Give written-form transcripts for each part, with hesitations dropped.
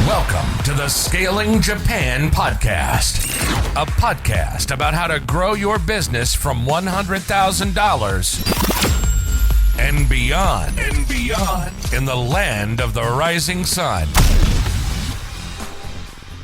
Welcome to the Scaling Japan Podcast, a podcast about how to grow your business from $100,000 and beyond in the land of the rising sun.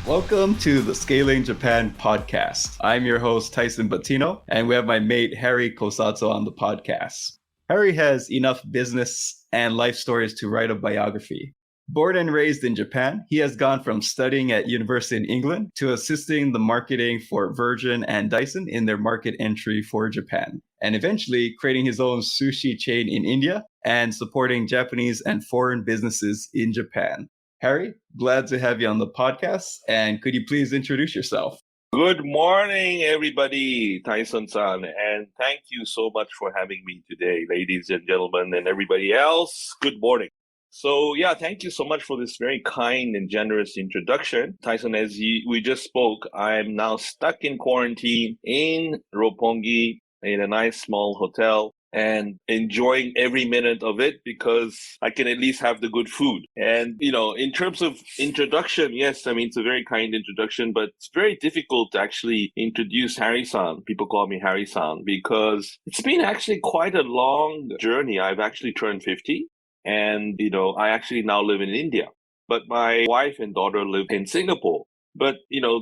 Welcome to the Scaling Japan Podcast. I'm your host, Tyson Batino, and we have my mate, Harry Kosato, on the podcast. Harry has enough business and life stories to write a biography. Born and raised in Japan, he has gone from studying at university in England to assisting the marketing for Virgin and Dyson in their market entry for Japan, and eventually creating his own sushi chain in India and supporting Japanese and foreign businesses in Japan. Harry, glad to have you on the podcast, and could you please introduce yourself? Good morning, everybody, Tyson-san, and thank you so much for having me today, ladies and gentlemen, and everybody else. Good morning. So, thank you so much for this very kind and generous introduction. Tyson, as we just spoke, I'm now stuck in quarantine in Roppongi in a nice small hotel and enjoying every minute of it because I can at least have the good food. And, in terms of introduction, yes, it's a very kind introduction, but it's very difficult to actually introduce Harry-san. People call me Harry-san because it's been actually quite a long journey. I've actually turned 50. And, I actually now live in India, but my wife and daughter live in Singapore. But,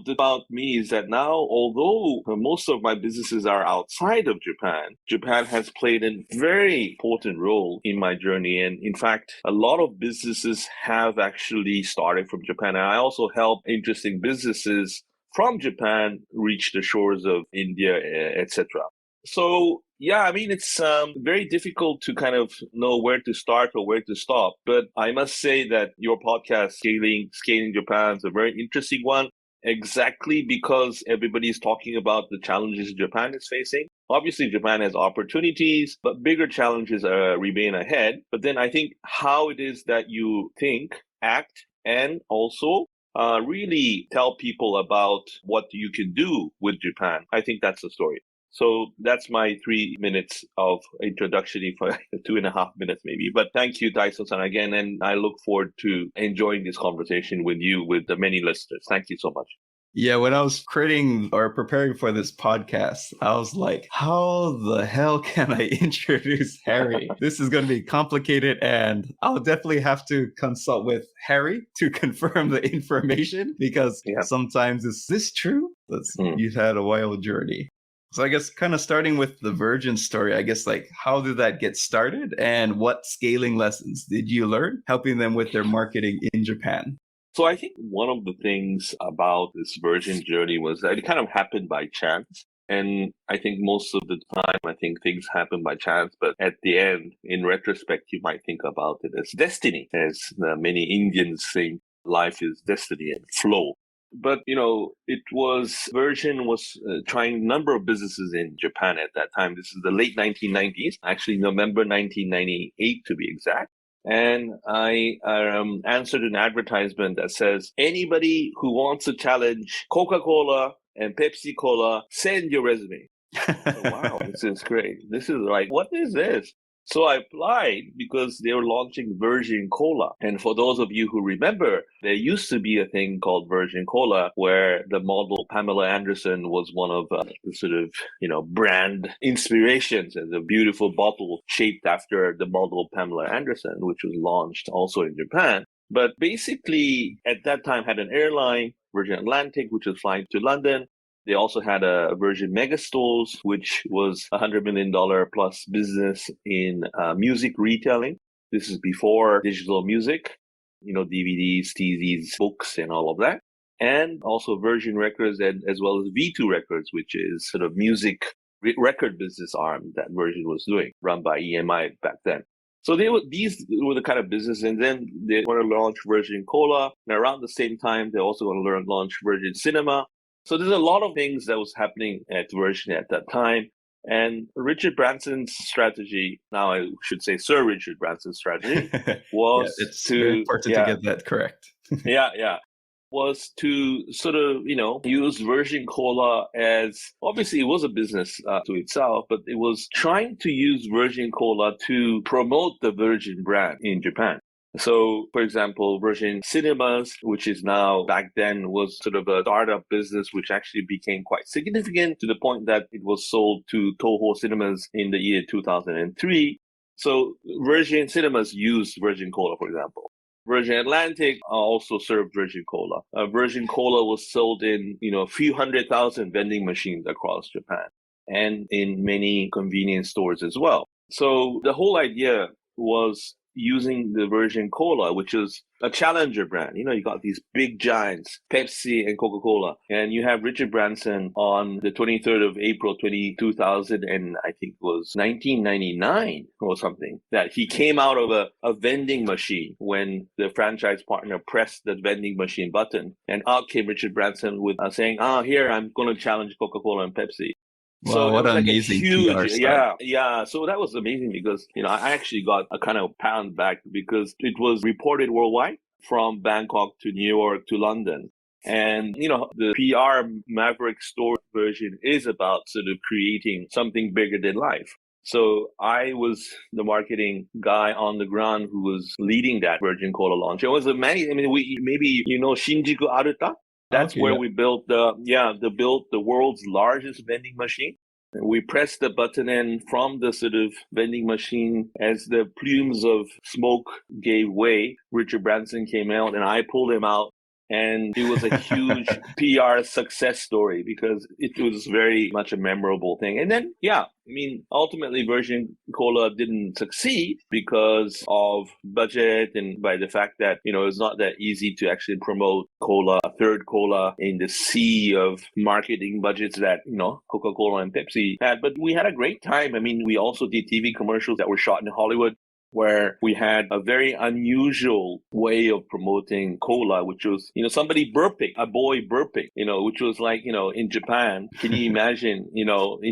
about me is that now, although most of my businesses are outside of Japan, Japan has played a very important role in my journey. And in fact, a lot of businesses have actually started from Japan. And I also help interesting businesses from Japan reach the shores of India, etc. So, it's very difficult to kind of know where to start or where to stop. But I must say that your podcast, Scaling Japan, is a very interesting one, exactly because everybody's talking about the challenges Japan is facing. Obviously, Japan has opportunities, but bigger challenges remain ahead. But then I think how it is that you think, act, and also really tell people about what you can do with Japan. I think that's the story. So that's my 3 minutes of introduction, for 2.5 minutes maybe. But thank you, Tyson-san, again. And I look forward to enjoying this conversation with you, with the many listeners. Thank you so much. Yeah, when I was preparing for this podcast, I was like, how the hell can I introduce Harry? This is going to be complicated, and I'll definitely have to consult with Harry to confirm the information because sometimes is this true? You've had a wild journey. So I guess kind of starting with the Virgin story, how did that get started and what scaling lessons did you learn helping them with their marketing in Japan? So I think one of the things about this Virgin journey was that it kind of happened by chance. And I think most of the time, things happen by chance. But at the end, in retrospect, you might think about it as destiny, as many Indians think life is destiny and flow. But, Virgin was trying a number of businesses in Japan at that time. This is the late 1990s, actually November 1998 to be exact. And I answered an advertisement that says, anybody who wants to challenge Coca-Cola and Pepsi-Cola, send your resume. Wow, this is great. This is like, what is this? So I applied because they were launching Virgin Cola. And for those of you who remember, there used to be a thing called Virgin Cola where the model Pamela Anderson was one of the sort of, brand inspirations, and a beautiful bottle shaped after the model Pamela Anderson, which was launched also in Japan. But basically, at that time, had an airline, Virgin Atlantic, which was flying to London. They also had a Virgin Megastores, which was $100 million plus business in music retailing. This is before digital music, DVDs, TVs, books, and all of that. And also Virgin Records, and as well as V2 Records, which is sort of music record business arm that Virgin was doing, run by EMI back then. So these were the kind of business, and then they want to launch Virgin Cola. And around the same time, they also want to launch Virgin Cinema. So there's a lot of things that was happening at Virgin at that time. And Richard Branson's strategy, now I should say Sir Richard Branson's strategy, was it's very important to get that correct. Was to sort of, use Virgin Cola as, obviously it was a business to itself, but it was trying to use Virgin Cola to promote the Virgin brand in Japan. So, for example, Virgin Cinemas, which is now back then was sort of a startup business, which actually became quite significant to the point that it was sold to Toho Cinemas in the year 2003. So Virgin Cinemas used Virgin Cola, for example. Virgin Atlantic also served Virgin Cola. Virgin Cola was sold in, a few 100,000 vending machines across Japan and in many convenience stores as well. So the whole idea was using the Virgin Cola, which is a challenger brand. You got these big giants, Pepsi and Coca-Cola. And you have Richard Branson on the 23rd of April, 2000, and I think it was 1999 or something, that he came out of a vending machine when the franchise partner pressed the vending machine button. And out came Richard Branson with saying, here, I'm going to challenge Coca-Cola and Pepsi. So Wow, that what was an like a amazing huge, PR stunt. yeah. So that was amazing because, I actually got a kind of pound back because it was reported worldwide from Bangkok to New York to London. And, the PR Maverick Store version is about sort of creating something bigger than life. So I was the marketing guy on the ground who was leading that Virgin Cola launch. It was amazing. I mean, maybe, Shinjuku Aruta. That's Okay, where yeah. we built the world's largest vending machine. We pressed the button in from the sort of vending machine as the plumes of smoke gave way. Richard Branson came out and I pulled him out. And it was a huge PR success story because it was very much a memorable thing. And then, ultimately Virgin Cola didn't succeed because of budget and by the fact that, it's not that easy to actually promote cola, third cola in the sea of marketing budgets that, Coca-Cola and Pepsi had. But we had a great time. I mean, we also did TV commercials that were shot in Hollywood, where we had a very unusual way of promoting cola, which was, somebody burping, a boy burping, which was like, in Japan, can you imagine, in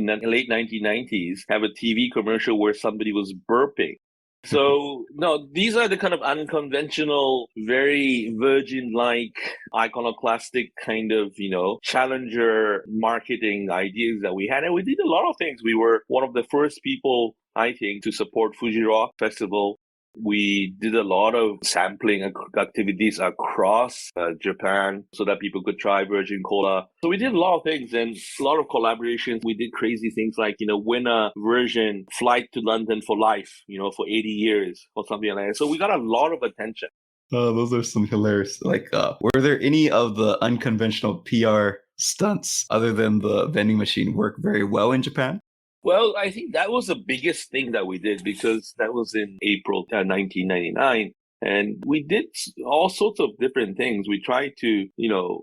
the late 1990s, have a TV commercial where somebody was burping? So, no, these are the kind of unconventional, very Virgin-like, iconoclastic kind of, challenger marketing ideas that we had. And we did a lot of things. We were one of the first people, I think, to support Fuji Rock Festival. We did a lot of sampling activities across Japan so that people could try Virgin Cola. So we did a lot of things and a lot of collaborations. We did crazy things like, win a Virgin flight to London for life, for 80 years or something like that. So we got a lot of attention. Oh, those are some hilarious. Like, were there any of the unconventional PR stunts other than the vending machine work very well in Japan? Well, I think that was the biggest thing that we did because that was in April 1999. And we did all sorts of different things. We tried to,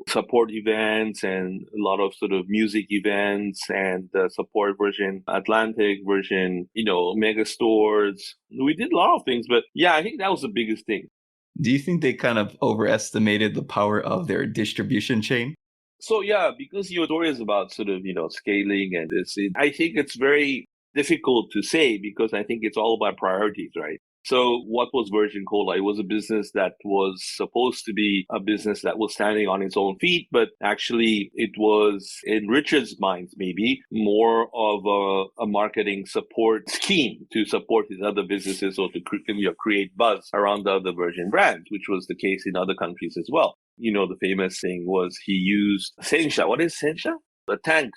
support events and a lot of sort of music events and support Virgin Atlantic, Virgin, mega stores. We did a lot of things. But yeah, I think that was the biggest thing. Do you think they kind of overestimated the power of their distribution chain? So yeah, because your story is about sort of, scaling and this, I think it's very difficult to say because I think it's all about priorities, right? So what was Virgin Cola? It was a business that was supposed to be a business that was standing on its own feet, but actually it was, in Richard's mind, maybe more of a marketing support scheme to support his other businesses or to create buzz around the other Virgin brands, which was the case in other countries as well. The famous thing was he used Sensha. What is Sensha? A tank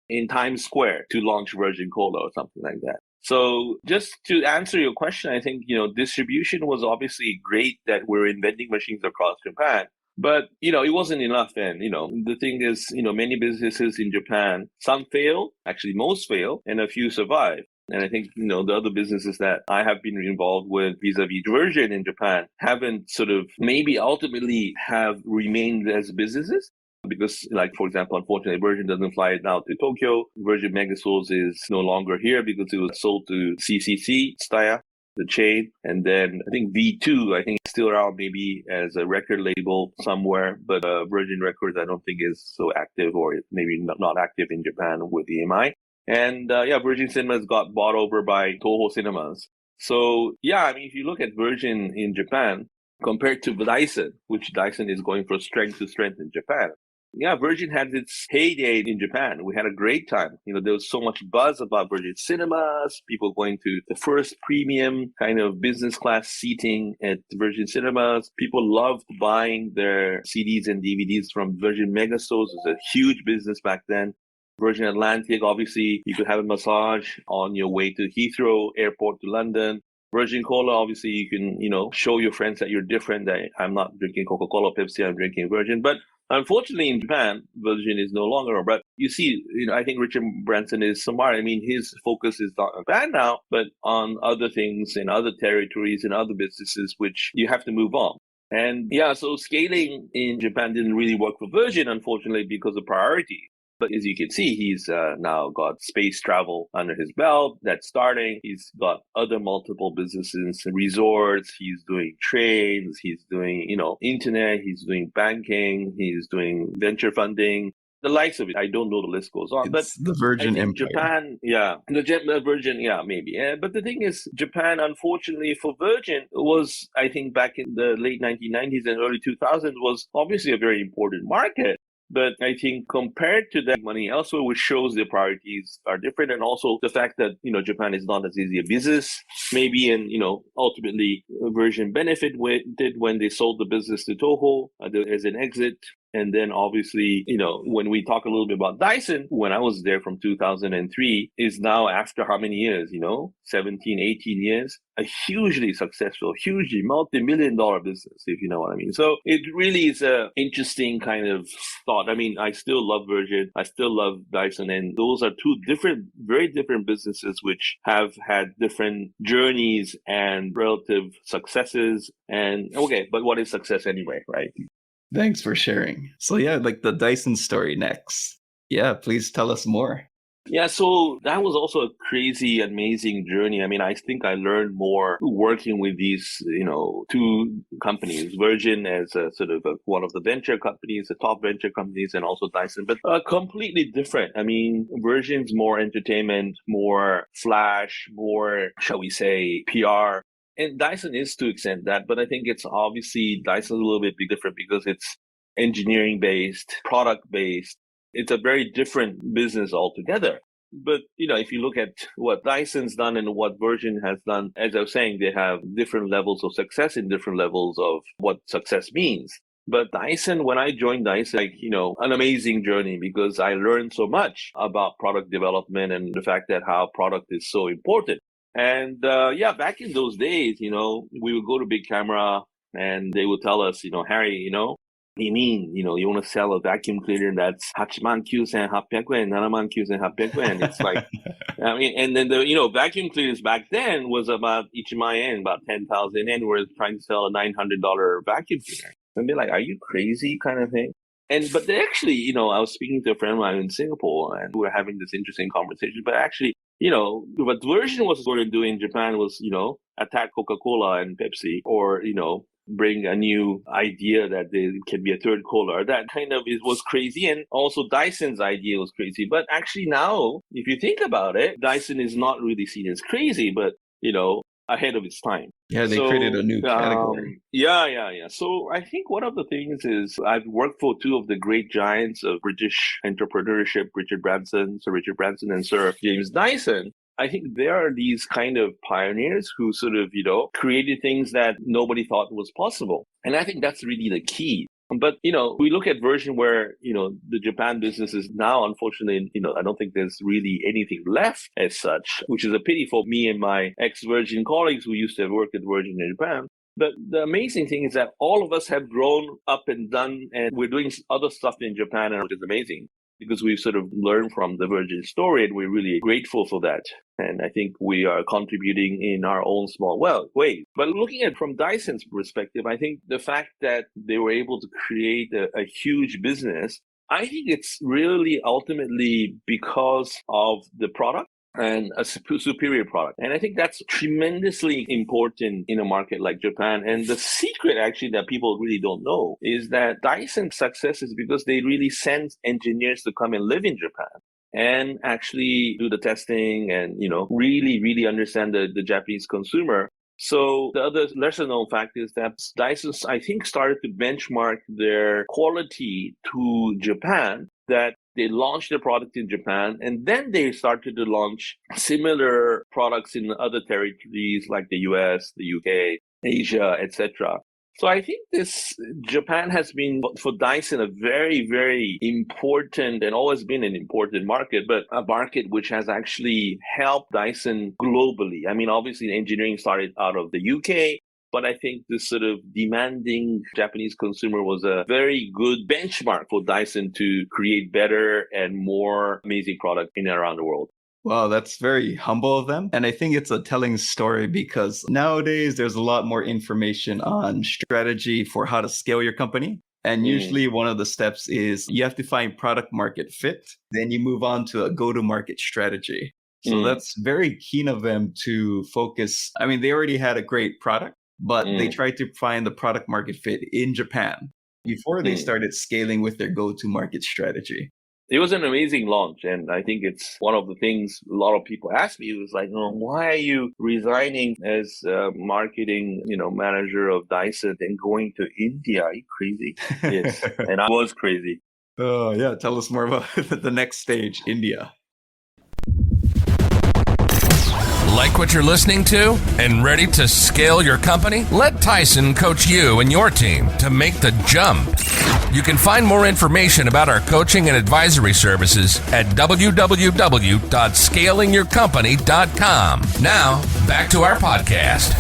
in Times Square to launch Virgin Cola or something like that. So just to answer your question, I think, distribution was obviously great that we're in vending machines across Japan. But, it wasn't enough. And, the thing is, many businesses in Japan, some fail, actually most fail, and a few survive. And I think, the other businesses that I have been involved with vis-a-vis Virgin in Japan haven't sort of maybe ultimately have remained as businesses. Because, like, for example, unfortunately, Virgin doesn't fly now to Tokyo. Virgin Megastores is no longer here because it was sold to CCC, Tsutaya, the chain. And then I think V2, I think it's still around maybe as a record label somewhere. But Virgin Records, I don't think is so active or maybe not active in Japan with EMI. And Virgin Cinemas got bought over by Toho Cinemas. So, if you look at Virgin in Japan compared to Dyson, which Dyson is going from strength to strength in Japan, Yeah, Virgin had its heyday in Japan. We had a great time. There was so much buzz about Virgin cinemas, people going to the first premium kind of business class seating at Virgin cinemas. People loved buying their CDs and DVDs from Virgin Megastores. It was a huge business back then. Virgin Atlantic, obviously, you could have a massage on your way to Heathrow Airport to London. Virgin Cola, obviously, you can, show your friends that you're different. That I'm not drinking Coca-Cola, Pepsi, I'm drinking Virgin. But unfortunately, in Japan, Virgin is no longer. But you see, I think Richard Branson is smart. I mean, his focus is not on Japan now, but on other things in other territories and other businesses, which you have to move on. And yeah, so scaling in Japan didn't really work for Virgin, unfortunately, because of priority. But as you can see, he's now got space travel under his belt. That's starting. He's got other multiple businesses, resorts. He's doing trains. He's doing, internet. He's doing banking. He's doing venture funding. The likes of it. I don't know, the list goes on. It's the Virgin Empire. Japan, yeah. The Virgin, yeah, maybe. But the thing is, Japan, unfortunately for Virgin, was, I think, back in the late 1990s and early 2000s, was obviously a very important market. But I think compared to that money elsewhere, which shows their priorities are different. And also the fact that, Japan is not as easy a business, maybe, and, ultimately Virgin benefited when they sold the business to Toho as an exit. And then obviously, when we talk a little bit about Dyson, when I was there from 2003, is now after how many years, 17, 18 years, a hugely successful, hugely multi-million-dollar business, if you know what I mean. So it really is a interesting kind of thought. I mean, I still love Virgin. I still love Dyson. And those are two very different businesses which have had different journeys and relative successes. And okay, but what is success anyway, right? Thanks for sharing. So yeah, like the Dyson story next. Yeah, please tell us more. Yeah, so that was also a crazy, amazing journey. I mean, I think I learned more working with these, two companies, Virgin as a sort of one of the venture companies, the top venture companies, and also Dyson, but completely different. I mean, Virgin's more entertainment, more flash, more, shall we say, PR. And Dyson is to extent that, but I think it's obviously Dyson's a little bit different because it's engineering based, product based. It's a very different business altogether. But, if you look at what Dyson's done and what Virgin has done, as I was saying, they have different levels of success and different levels of what success means. But Dyson, when I joined Dyson, an amazing journey because I learned so much about product development and the fact that how product is so important. And back in those days, we would go to Big Camera and they would tell us, Harry, what do you mean? You want to sell a vacuum cleaner that's 89,800 yen, 79,800 yen. It's like, I mean, and then the, vacuum cleaners back then was about 1,000,000 yen, about 10,000 yen. We're trying to sell a $900 vacuum cleaner. And they're like, are you crazy kind of thing? But they actually, I was speaking to a friend of mine in Singapore and we were having this interesting conversation, but actually, what Virgin was going to do in Japan was, attack Coca-Cola and Pepsi or, bring a new idea that there can be a third cola. That kind of was crazy. And also Dyson's idea was crazy. But actually now, if you think about it, Dyson is not really seen as crazy, but, ahead of its time. Yeah, they created a new category. Yeah. So I think one of the things is I've worked for two of the great giants of British entrepreneurship, Sir Richard Branson and Sir James Dyson. I think there are these kind of pioneers who sort of, created things that nobody thought was possible. And I think that's really the key. But, we look at Virgin where, the Japan business is now, unfortunately, I don't think there's really anything left as such, which is a pity for me and my ex-Virgin colleagues who used to have worked at Virgin in Japan. But the amazing thing is that all of us have grown up and done, and we're doing other stuff in Japan, and which is amazing because we've sort of learned from the Virgin story, and we're really grateful for that. And I think we are contributing in our own small ways. But looking at it from Dyson's perspective, I think the fact that they were able to create a huge business, I think it's really ultimately because of the product and a superior product. And I think that's tremendously important in a market like Japan. And the secret actually that people really don't know is that Dyson's success is because they really send engineers to come and live in Japan and actually do the testing and, really, really understand the Japanese consumer. So the other lesser known fact is that Dyson, I think, started to benchmark their quality to Japan, that they launched the product in Japan and then they started to launch similar products in other territories like the US, the UK, Asia, etc. So I think this Japan has been for Dyson a very, very important and always been an important market, but a market which has actually helped Dyson globally. I mean, obviously engineering started out of the UK, but I think this sort of demanding Japanese consumer was a very good benchmark for Dyson to create better and more amazing product in and around the world. Wow, that's very humble of them. And I think it's a telling story because nowadays there's a lot more information on strategy for how to scale your company. And usually one of the steps is you have to find product market fit. Then you move on to a go-to-market strategy. So that's very keen of them to focus. I mean, they already had a great product, but they tried to find the product market fit in Japan before they started scaling with their go-to-market strategy. It was an amazing launch, and I think it's one of the things a lot of people ask me. It was like, oh, why are you resigning as marketing, manager of Dyson and going to India? Are you crazy? Yes, and I was crazy. Oh, yeah. Tell us more about the next stage, India. Like what you're listening to and ready to scale your company? Let Tyson coach you and your team to make the jump. You can find more information about our coaching and advisory services at www.scalingyourcompany.com. Now, back to our podcast.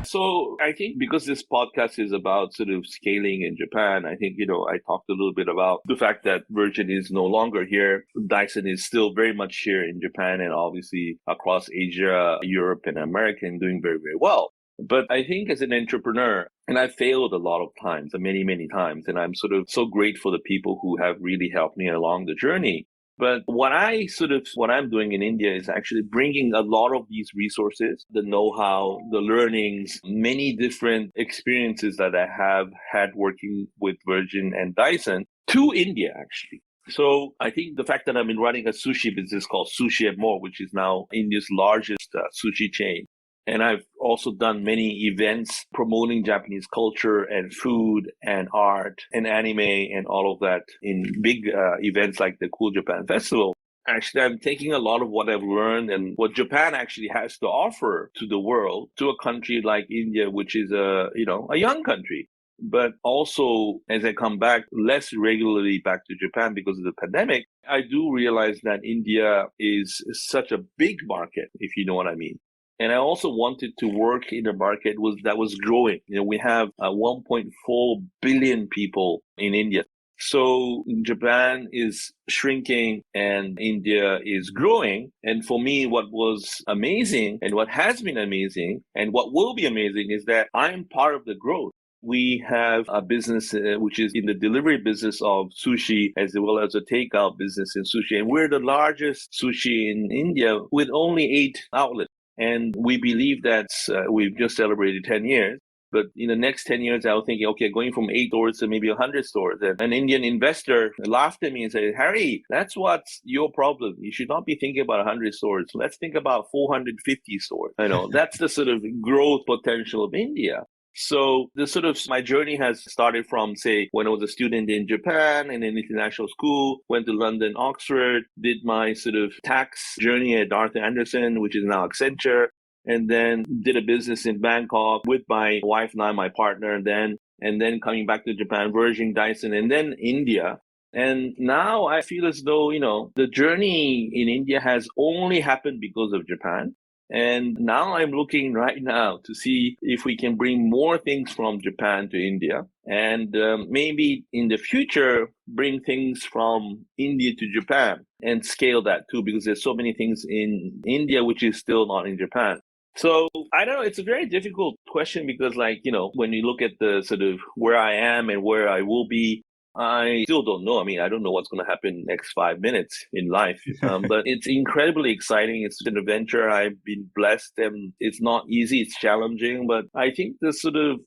So I think because this podcast is about sort of scaling in Japan, I think, I talked a little bit about the fact that Virgin is no longer here. Dyson is still very much here in Japan and obviously across Asia, Europe, and America, and doing very, very well. But I think as an entrepreneur, and I failed a lot of times, many, many times, and I'm sort of so grateful to people who have really helped me along the journey. But what I'm doing in India is actually bringing a lot of these resources, the know-how, the learnings, many different experiences that I have had working with Virgin and Dyson to India, actually. So I think the fact that I've been running a sushi business called Sushi and More, which is now India's largest sushi chain, and I've also done many events promoting Japanese culture and food and art and anime and all of that in big events like the Cool Japan Festival. Actually, I'm taking a lot of what I've learned and what Japan actually has to offer to the world, to a country like India, which is a young country. But also, as I come back less regularly back to Japan because of the pandemic, I do realize that India is such a big market, if you know what I mean. And I also wanted to work in a market that was growing. We have 1.4 billion people in India. So Japan is shrinking and India is growing. And for me, what was amazing and what has been amazing and what will be amazing is that I'm part of the growth. We have a business which is in the delivery business of sushi as well as a takeout business in sushi. And we're the largest sushi in India with only 8 outlets. And we believe that we've just celebrated 10 years. But in the next 10 years, I was thinking, okay, going from 8 stores to maybe 100 stores. And an Indian investor laughed at me and said, Harry, that's what's your problem. You should not be thinking about 100 stores. Let's think about 450 stores. That's the sort of growth potential of India. So my journey has started from, say, when I was a student in Japan in an international school, went to London, Oxford, did my sort of tax journey at Arthur Andersen, which is now Accenture, and then did a business in Bangkok with my wife now, my partner then, and then coming back to Japan, Virgin, Dyson, and then India. And now I feel as though, the journey in India has only happened because of Japan. And now I'm looking right now to see if we can bring more things from Japan to India and maybe in the future bring things from India to Japan and scale that too, because there's so many things in India which is still not in Japan. So I don't know, it's a very difficult question because when you look at the sort of where I am and where I will be, I still don't know. I mean, I don't know what's going to happen next 5 minutes in life, but it's incredibly exciting. It's an adventure. I've been blessed and it's not easy. It's challenging, but I think the sort of,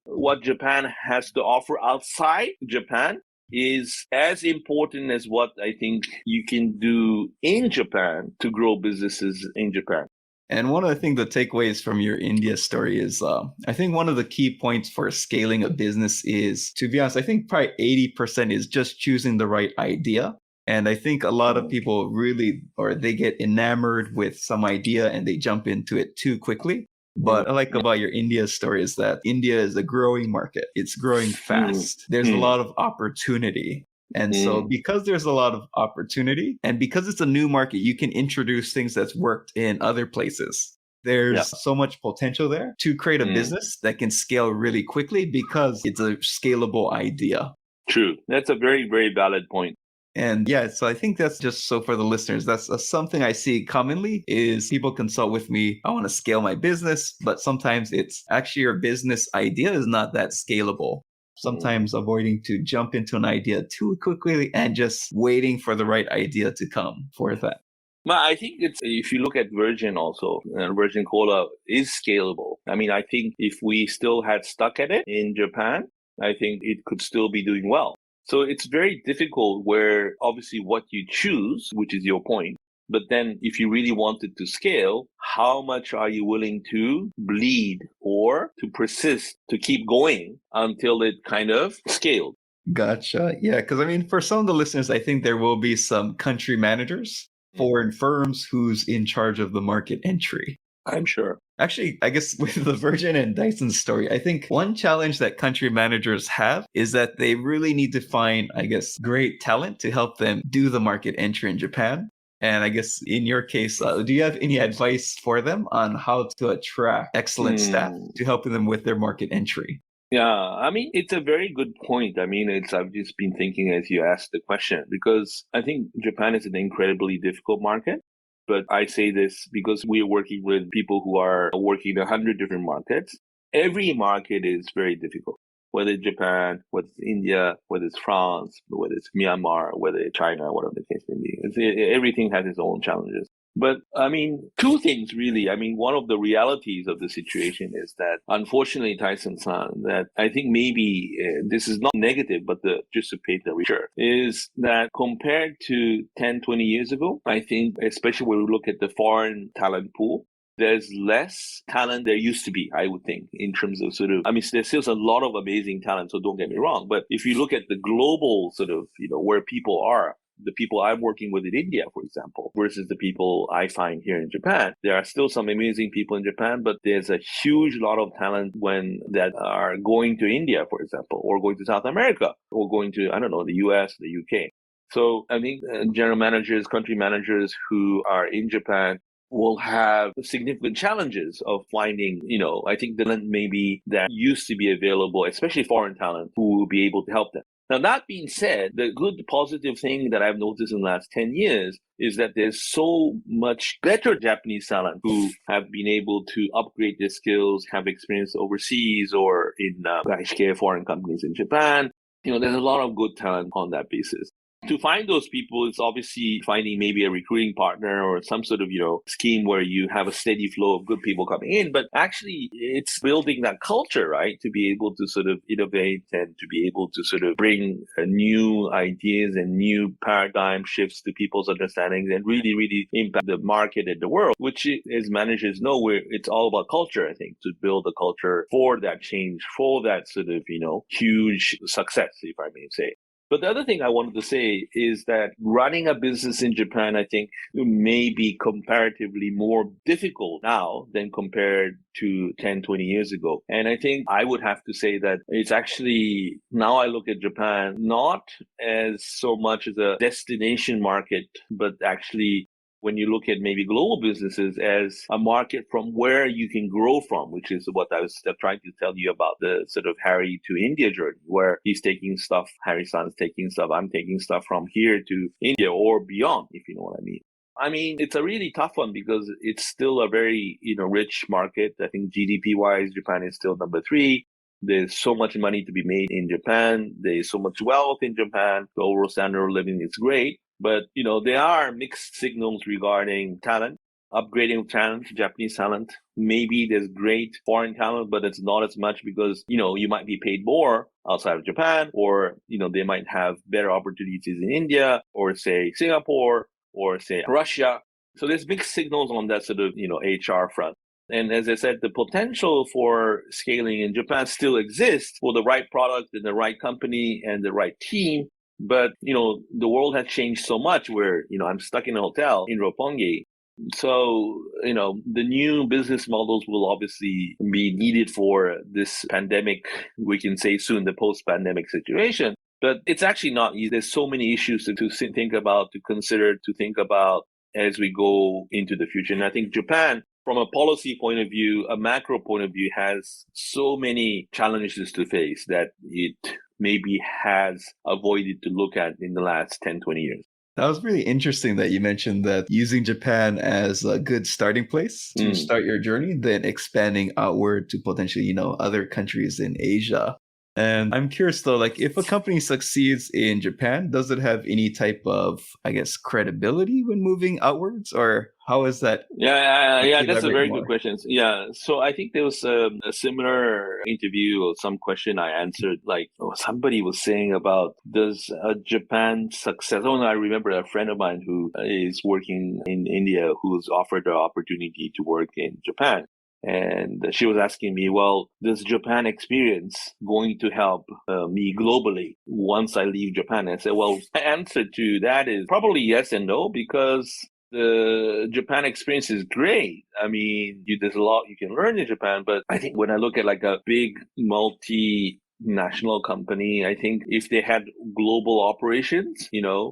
what Japan has to offer outside Japan is as important as what I think you can do in Japan to grow businesses in Japan. And one of the things, the takeaways from your India story is, I think one of the key points for scaling a business is, to be honest, I think probably 80% is just choosing the right idea. And I think a lot of people really, or they get enamored with some idea and they jump into it too quickly. But I like about your India story is that India is a growing market. It's growing fast. There's a lot of opportunity. And so because there's a lot of opportunity and because it's a new market, you can introduce things that's worked in other places. There's so much potential there to create a business that can scale really quickly because it's a scalable idea. True. That's a very, very valid point. And yeah, so I think that's just so for the listeners, that's something I see commonly is people consult with me. I want to scale my business, but sometimes it's actually your business idea is not that scalable. Sometimes avoiding to jump into an idea too quickly and just waiting for the right idea to come for that. But I think it's, if you look at Virgin also, Virgin Cola is scalable. I mean, I think if we still had stuck at it in Japan, I think it could still be doing well. So it's very difficult where obviously what you choose, which is your point, but then if you really wanted to scale, how much are you willing to bleed or to persist, to keep going until it kind of scaled? Gotcha. Yeah, because I mean, for some of the listeners, I think there will be some country managers, foreign firms who's in charge of the market entry. I'm sure. Actually, I guess with the Virgin and Dyson story, I think one challenge that country managers have is that they really need to find, I guess, great talent to help them do the market entry in Japan. And I guess in your case, do you have any advice for them on how to attract excellent staff to help them with their market entry? Yeah, I mean, it's a very good point. I mean, I've just been thinking as you asked the question, because I think Japan is an incredibly difficult market. But I say this because we're working with people who are working in 100 different markets. Every market is very difficult, whether it's Japan, whether it's India, whether it's France, whether it's Myanmar, whether it's China, whatever the case may be. Everything has its own challenges. But I mean, two things really. I mean, one of the realities of the situation is that, unfortunately, Tyson-san, that I think maybe this is not negative, but just to paint the picture, is that compared to 10, 20 years ago, I think, especially when we look at the foreign talent pool, there's less talent there used to be, I would think, in terms of I mean, there's still a lot of amazing talent, so don't get me wrong. But if you look at the global where people are, the people I'm working with in India, for example, versus the people I find here in Japan. There are still some amazing people in Japan, but there's a huge lot of talent that are going to India, for example, or going to South America, or going to, I don't know, the US, the UK. So I think general managers, country managers who are in Japan will have significant challenges of finding, I think talent maybe that used to be available, especially foreign talent, who will be able to help them. Now, that being said, the good positive thing that I've noticed in the last 10 years is that there's so much better Japanese talent who have been able to upgrade their skills, have experience overseas or in foreign companies in Japan. There's a lot of good talent on that basis. To find those people, it's obviously finding maybe a recruiting partner or some sort of, scheme where you have a steady flow of good people coming in. But actually, it's building that culture, right? To be able to sort of innovate and to be able to sort of bring new ideas and new paradigm shifts to people's understandings and really, really impact the market and the world, which, as managers know, it's all about culture, I think, to build a culture for that change, for that sort of, huge success, if I may say. But the other thing I wanted to say is that running a business in Japan, I think, may be comparatively more difficult now than compared to 10, 20 years ago. And I think I would have to say that it's actually, now I look at Japan, not as so much as a destination market, but actually when you look at maybe global businesses as a market from where you can grow from, which is what I was trying to tell you about the sort of Harry to India journey, where he's taking stuff, Harry-san's taking stuff, I'm taking stuff from here to India or beyond, if you know what I mean. I mean, it's a really tough one because it's still a very, rich market. I think GDP-wise, Japan is still number 3. There's so much money to be made in Japan. There's so much wealth in Japan. The overall standard of living is great. But, there are mixed signals regarding talent, upgrading talent, Japanese talent. Maybe there's great foreign talent, but it's not as much because, you might be paid more outside of Japan, or, they might have better opportunities in India or say Singapore or say Russia. So there's mixed signals on that sort of, HR front. And as I said, the potential for scaling in Japan still exists for the right product and the right company and the right team. But, the world has changed so much where, I'm stuck in a hotel in Roppongi. So, the new business models will obviously be needed for this pandemic, we can say soon, the post-pandemic situation. But it's actually not easy. There's so many issues to think about, to consider, to think about as we go into the future. And I think Japan, from a policy point of view, a macro point of view, has so many challenges to face that it maybe has avoided to look at in the last 10, 20 years. That was really interesting that you mentioned that using Japan as a good starting place to start your journey, then expanding outward to potentially, other countries in Asia. And I'm curious though, like if a company succeeds in Japan, does it have any type of, I guess, credibility when moving outwards, or how is that? Yeah, that's a very more? good question. Yeah, so I think there was a similar interview or some question I answered, like somebody was saying about, does Japan success? Oh, no, I remember a friend of mine who is working in India who's offered the opportunity to work in Japan. And she was asking me, well, does Japan experience going to help me globally once I leave Japan? And I said, well, my answer to that is probably yes and no, because the Japan experience is great. I mean, there's a lot you can learn in Japan, but I think when I look at like a big multinational company, I think if they had global operations,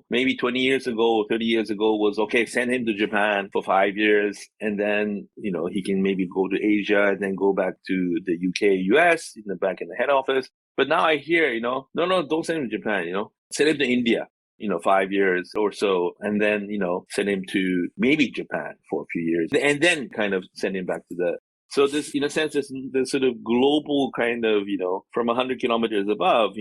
maybe 20 years ago or 30 years ago was okay, send him to Japan for 5 years and then, he can maybe go to Asia and then go back to the UK, US, back in the head office. But now I hear, no, don't send him to Japan, send him to India. 5 years or so, and then, send him to maybe Japan for a few years, and then kind of send him back to the. So this, in a sense, is the sort of global kind of, from 100 kilometers above,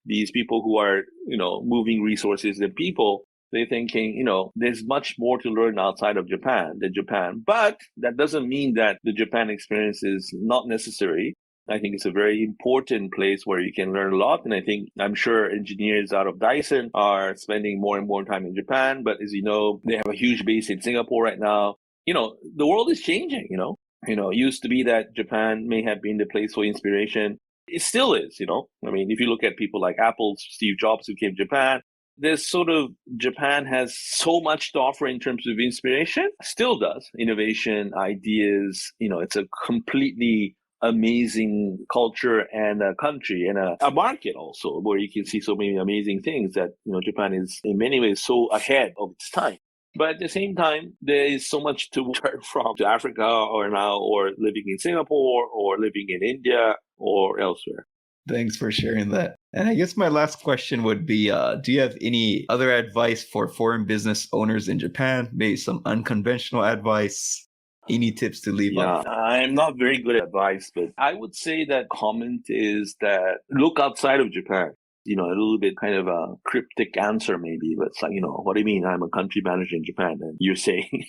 these people who are, moving resources and people, they're thinking, there's much more to learn outside of Japan than Japan. But that doesn't mean that the Japan experience is not necessary. I think it's a very important place where you can learn a lot. And I'm sure engineers out of Dyson are spending more and more time in Japan. But as you know, they have a huge base in Singapore right now. The world is changing, it used to be that Japan may have been the place for inspiration. It still is, I mean, if you look at people like Apple, Steve Jobs, who came to Japan, there's sort of Japan has so much to offer in terms of inspiration, still does, innovation, ideas, it's a completely amazing culture and a country and a market also where you can see so many amazing things that, Japan is in many ways so ahead of its time. But at the same time, there is so much to learn from to Africa or living in Singapore or living in India or elsewhere. Thanks for sharing that. And I guess my last question would be, do you have any other advice for foreign business owners in Japan? Maybe some unconventional advice? Any tips to leave on? I'm not very good at advice, but I would say that comment is that look outside of Japan. A little bit kind of a cryptic answer maybe, but it's like, what do you mean? I'm a country manager in Japan and you're saying,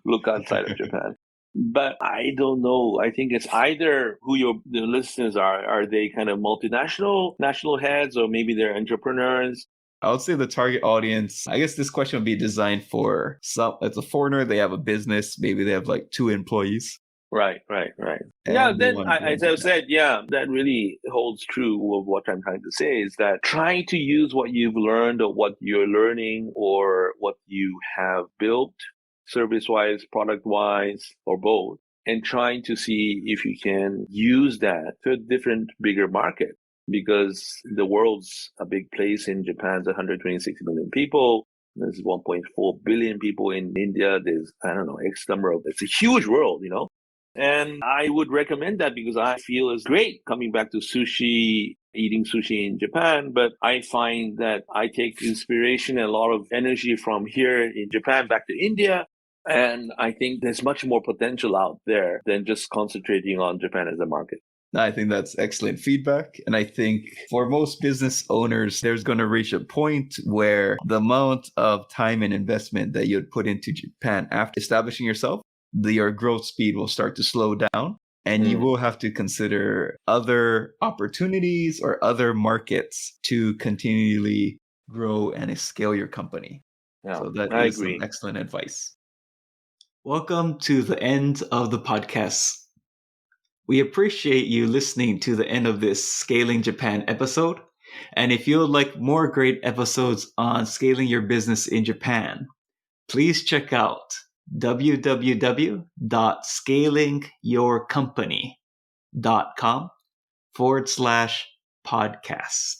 look outside of Japan. But I don't know. I think it's either who the listeners are. Are they kind of multinational, national heads, or maybe they're entrepreneurs? I would say the target audience, I guess this question would be designed for as a foreigner, they have a business, maybe they have like 2 employees. Right. Yeah, then as I've said, that really holds true of what I'm trying to say is that trying to use what you've learned or what you're learning or what you have built, service-wise, product-wise, or both, and trying to see if you can use that to a different, bigger market. Because the world's a big place. In Japan's 126 million people. There's 1.4 billion people in India. There's, X number of, it's a huge world, And I would recommend that because I feel it's great coming back to sushi, eating sushi in Japan. But I find that I take inspiration and a lot of energy from here in Japan back to India. And I think there's much more potential out there than just concentrating on Japan as a market. I think that's excellent feedback. And I think for most business owners, there's going to reach a point where the amount of time and investment that you'd put into Japan after establishing yourself, your growth speed will start to slow down. And you will have to consider other opportunities or other markets to continually grow and scale your company. Yeah, So that I is agree. some excellent advice. Welcome to the end of the podcast. We appreciate you listening to the end of this Scaling Japan episode. And if you would like more great episodes on scaling your business in Japan, please check out www.scalingyourcompany.com/podcast.